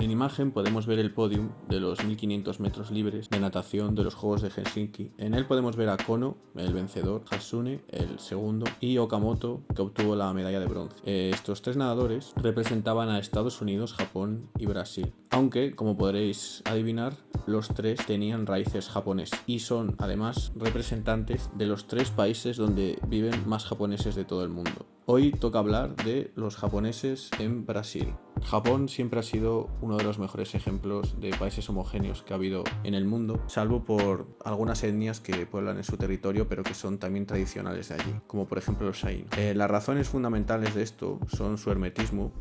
En imagen podemos ver el podium de los 1500 metros libres de natación de los Juegos de Helsinki. En él podemos ver a Kono, el vencedor, Hasune, el segundo, y Okamoto, que obtuvo la medalla de bronce. Estos tres nadadores representaban a Estados Unidos, Japón y Brasil. Aunque, como podréis adivinar, los tres tenían raíces japonesas y son además representantes de los tres países donde viven más japoneses de todo el mundo. Hoy toca hablar de los japoneses en Brasil. Japón siempre ha sido uno de los mejores ejemplos de países homogéneos que ha habido en el mundo, salvo por algunas etnias que pueblan en su territorio pero que son también tradicionales de allí, como por ejemplo los Ainu. Las razones fundamentales de esto son su hermetismo,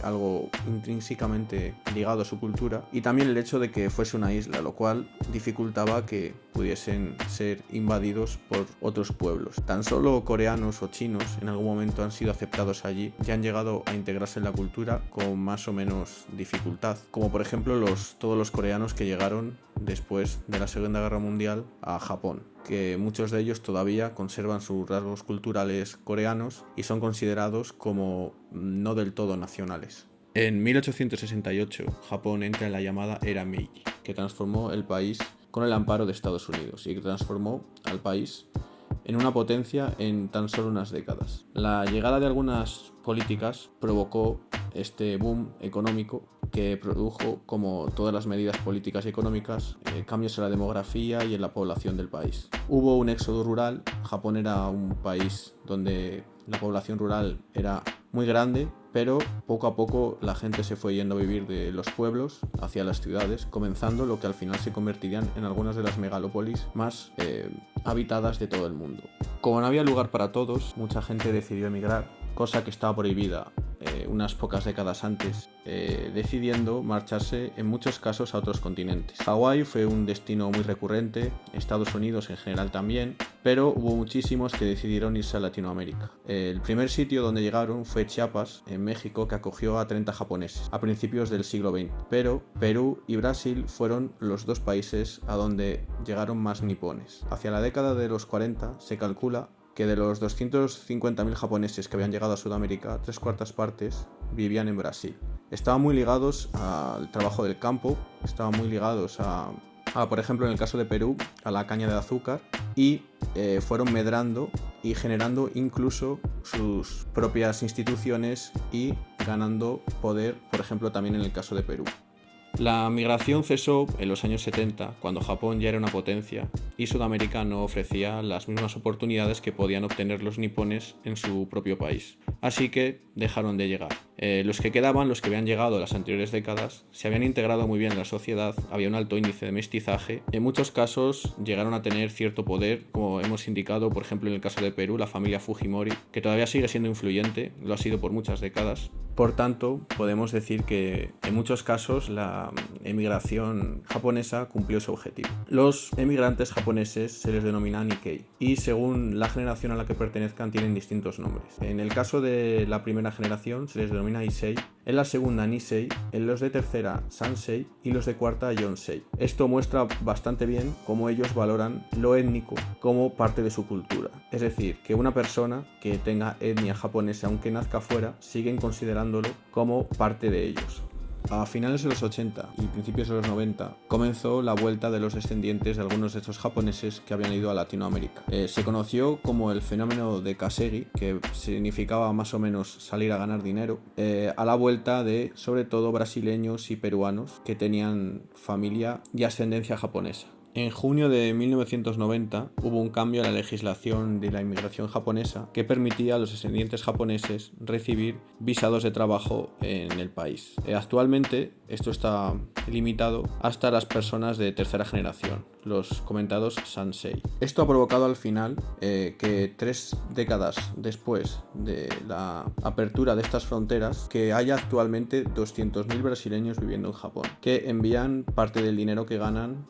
algo intrínsecamente ligado a su cultura, y también el hecho de que fuese una isla, lo cual dificultaba que pudiesen ser invadidos por otros pueblos. Tan solo coreanos o chinos en algún momento han sido aceptados allí y han llegado a integrarse en la cultura con más o menos dificultad, como por ejemplo todos los coreanos que llegaron después de la Segunda Guerra Mundial a Japón, que muchos de ellos todavía conservan sus rasgos culturales coreanos y son considerados como no del todo nacionales. En 1868, Japón entra en la llamada Era Meiji, que transformó el país con el amparo de Estados Unidos y que transformó al país en una potencia en tan solo unas décadas. La llegada de algunas políticas provocó este boom económico que produjo, como todas las medidas políticas y económicas, cambios en la demografía y en la población del país. Hubo un éxodo rural. Japón era un país donde la población rural era muy grande, pero poco a poco la gente se fue yendo a vivir de los pueblos hacia las ciudades, comenzando lo que al final se convertirían en algunas de las megalópolis más habitadas de todo el mundo. Como no había lugar para todos, mucha gente decidió emigrar, cosa que estaba prohibida unas pocas décadas antes, decidiendo marcharse en muchos casos a otros continentes. Hawái fue un destino muy recurrente, Estados Unidos en general también, pero hubo muchísimos que decidieron irse a Latinoamérica. El primer sitio donde llegaron fue Chiapas, en México, que acogió a 30 japoneses a principios del siglo XX, pero Perú y Brasil fueron los dos países a donde llegaron más nipones. Hacia la década de los 40 se calcula que de los 250.000 japoneses que habían llegado a Sudamérica, 3/4 partes vivían en Brasil. Estaban muy ligados al trabajo del campo, estaban muy ligados por ejemplo, en el caso de Perú, a la caña de azúcar, y fueron medrando y generando incluso sus propias instituciones y ganando poder, por ejemplo, también en el caso de Perú. La migración cesó en los años 70, cuando Japón ya era una potencia y Sudamérica no ofrecía las mismas oportunidades que podían obtener los nipones en su propio país. Así que dejaron de llegar. Los que quedaban, los que habían llegado en las anteriores décadas, se habían integrado muy bien en la sociedad, había un alto índice de mestizaje. En muchos casos llegaron a tener cierto poder, como hemos indicado, por ejemplo, en el caso de Perú, la familia Fujimori, que todavía sigue siendo influyente, lo ha sido por muchas décadas. Por tanto, podemos decir que en muchos casos la emigración japonesa cumplió su objetivo. Los emigrantes japoneses se les denomina Nikkei y según la generación a la que pertenezcan tienen distintos nombres. En el caso de la primera generación se les denomina Issei, en la segunda Nisei, en los de tercera Sansei y los de cuarta Yonsei. Esto muestra bastante bien cómo ellos valoran lo étnico como parte de su cultura. Es decir, que una persona que tenga etnia japonesa aunque nazca fuera, siguen considerándolo como parte de ellos. A finales de los 80 y principios de los 90 comenzó la vuelta de los descendientes de algunos de estos japoneses que habían ido a Latinoamérica. Se conoció como el fenómeno de Kasegi, que significaba más o menos salir a ganar dinero, a la vuelta de sobre todo brasileños y peruanos que tenían familia y ascendencia japonesa. En junio de 1990 hubo un cambio en la legislación de la inmigración japonesa que permitía a los descendientes japoneses recibir visados de trabajo en el país. Actualmente esto está limitado hasta las personas de tercera generación, los comentados Sansei. Esto ha provocado al final que 3 décadas después de la apertura de estas fronteras, que haya actualmente 200.000 brasileños viviendo en Japón, que envían parte del dinero que ganan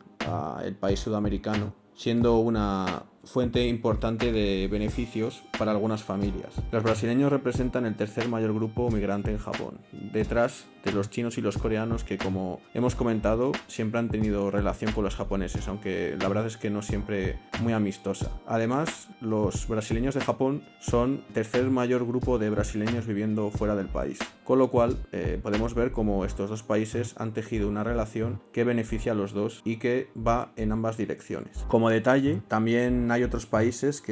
el país sudamericano, siendo una fuente importante de beneficios para algunas familias. Los brasileños representan el tercer mayor grupo migrante en Japón, detrás de los chinos y los coreanos que, como hemos comentado, siempre han tenido relación con los japoneses, aunque la verdad es que no siempre muy amistosa. Además, los brasileños de Japón son el tercer mayor grupo de brasileños viviendo fuera del país, con lo cual podemos ver cómo estos dos países han tejido una relación que beneficia a los dos y que va en ambas direcciones. Como detalle, también hay otros países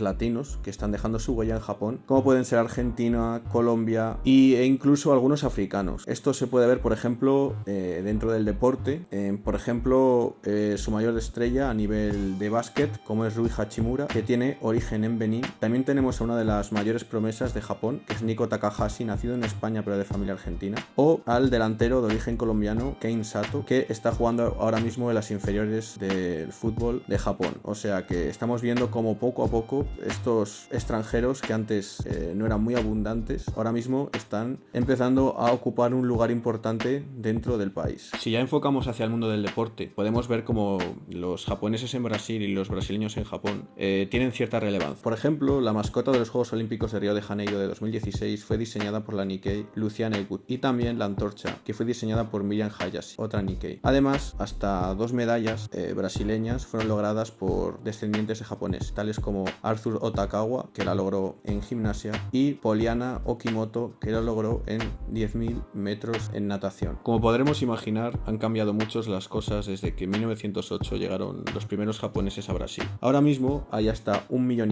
latinos que están dejando su huella en Japón, como pueden ser Argentina, Colombia e incluso algunos africanos. Esto se puede ver, por ejemplo, dentro del deporte. Por ejemplo, su mayor estrella a nivel de básquet, como es Rui Hachimura, que tiene origen en Benín. También tenemos a una de las mayores promesas de Japón, que es Nico Takahashi, nacido en España pero de familia argentina, o al delantero de origen colombiano Kane Sato, que está jugando ahora mismo en las inferiores del fútbol de Japón. O sea que estamos viendo como poco a poco estos extranjeros que antes no eran muy abundantes, ahora mismo están empezando a ocupar un lugar importante dentro del país. Si ya enfocamos hacia el mundo del deporte, podemos ver como los japoneses en Brasil y los brasileños en Japón tienen cierta relevancia. Por ejemplo, la mascota de los Juegos Olímpicos de Río de Janeiro de 2016 fue diseñada por la Nikkei Luciana Elwood, y también la antorcha, que fue diseñada por Miriam Hayashi, otra Nikkei. Además, hasta 2 medallas brasileñas fueron logradas por descendientes de japoneses, tales como Arthur Otakawa, que la logró en gimnasia, y Poliana Okimoto, que lo logró en 10.000 metros en natación. Como podremos imaginar, han cambiado mucho las cosas desde que en 1908 llegaron los primeros japoneses a Brasil. Ahora mismo hay hasta 1,5 millones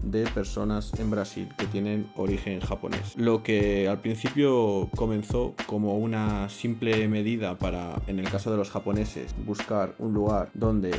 de personas en Brasil que tienen origen japonés, lo que al principio comenzó como una simple medida para, en el caso de los japoneses, buscar un lugar donde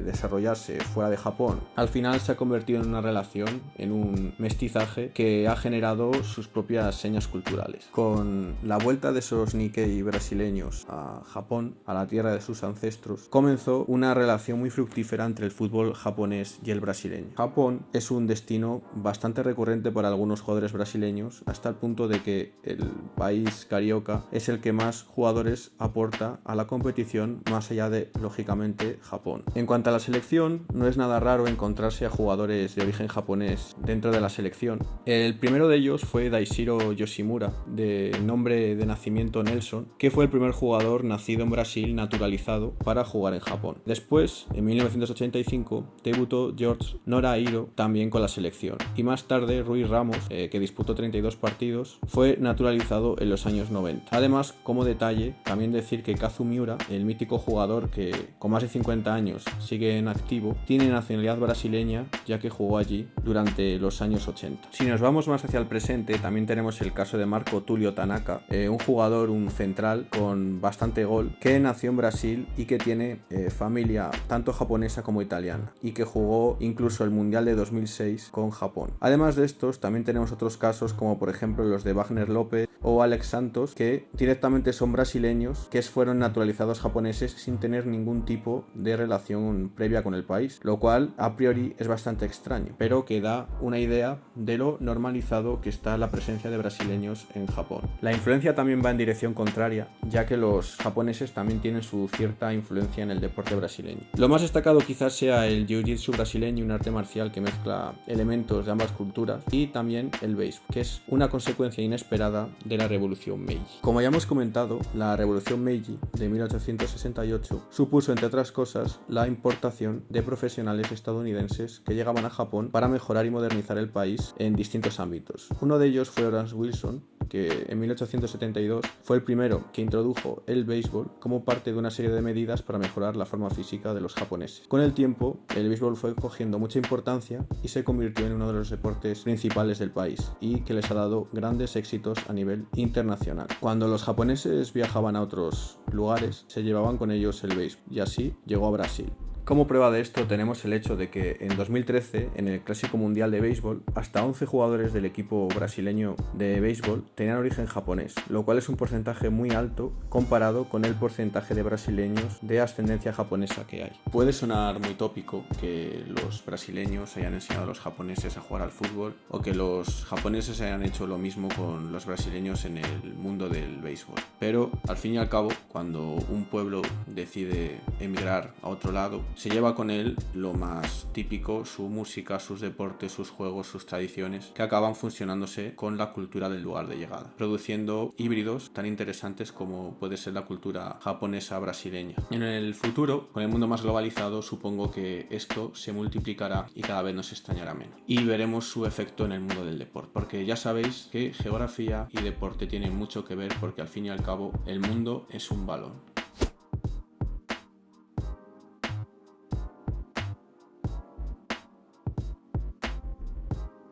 desarrollarse fuera de Japón. Al final se ha convertido en una relación, en un mestizaje que ha generado sus propias señas culturales. Con la vuelta de esos Nikkei brasileños a Japón, a la tierra de sus ancestros, comenzó una relación muy fructífera entre el fútbol japonés y el brasileño. Japón es un destino bastante recurrente para algunos jugadores brasileños, hasta el punto de que el país carioca es el que más jugadores aporta a la competición, más allá de, lógicamente, Japón. En cuanto a la selección, no es nada raro encontrarse a jugadores de origen japonés dentro de la selección. El primero de ellos fue Daishiro Yoshimura, de nombre de nacimiento Nelson, que fue el primer jugador nacido en Brasil naturalizado para jugar en Japón. Después, en 1985, debutó George Norahiro también con la selección, y más tarde Rui Ramos, que disputó 32 partidos, fue naturalizado en los años 90. Además, como detalle, también decir que Kazu Miura, el mítico jugador que con más de 50 años sigue en activo, tiene nacionalidad brasileña, ya que jugó allí durante los años 80. Si nos vamos más hacia el presente, también tenemos el caso de Marco Tulio Tanaka, un jugador, un central con bastante gol, que nació en Brasil y que tiene familia tanto japonesa como italiana, y que jugó incluso el Mundial de 2006 con Japón. Además de estos, también tenemos otros casos como por ejemplo los de Wagner López o Alex Santos, que directamente son brasileños que fueron naturalizados japoneses sin tener ningún tipo de relación previa con el país, lo cual a priori es bastante extraño, pero que da una idea de lo normalizado que está la presencia de brasileños en Japón. La influencia también va en dirección contraria, ya que los japoneses también tienen su cierta influencia en el deporte brasileño. Lo más destacado quizás sea el jiu-jitsu brasileño, un arte marcial que mezcla elementos de ambas culturas, y también el béisbol, que es una consecuencia inesperada de la revolución Meiji. Como ya hemos comentado, la revolución Meiji de 1868 supuso, entre otras cosas, la importación de profesionales estadounidenses que llegaban a Japón para mejorar y modernizar el país en distintos ámbitos. Uno de ellos fue Horace Wilson, que en 1872 fue el primero que introdujo el béisbol como parte de una serie de medidas para mejorar la forma física de los japoneses. Con el tiempo, el béisbol fue cogiendo mucha importancia y se convirtió en uno de los deportes principales del país, y que les ha dado grandes éxitos a nivel internacional. Cuando los japoneses viajaban a otros lugares, se llevaban con ellos el béisbol, y así llegó a Brasil. Como prueba de esto tenemos el hecho de que en 2013, en el Clásico Mundial de Béisbol, hasta 11 jugadores del equipo brasileño de béisbol tenían origen japonés, lo cual es un porcentaje muy alto comparado con el porcentaje de brasileños de ascendencia japonesa que hay. Puede sonar muy tópico que los brasileños hayan enseñado a los japoneses a jugar al fútbol, o que los japoneses hayan hecho lo mismo con los brasileños en el mundo del béisbol, pero al fin y al cabo, cuando un pueblo decide emigrar a otro lado, Se lleva con él lo más típico, su música, sus deportes, sus juegos, sus tradiciones, que acaban fusionándose con la cultura del lugar de llegada, produciendo híbridos tan interesantes como puede ser la cultura japonesa brasileña. En el futuro, con el mundo más globalizado, supongo que esto se multiplicará y cada vez nos extrañará menos. Y veremos su efecto en el mundo del deporte, porque ya sabéis que geografía y deporte tienen mucho que ver, porque al fin y al cabo el mundo es un balón.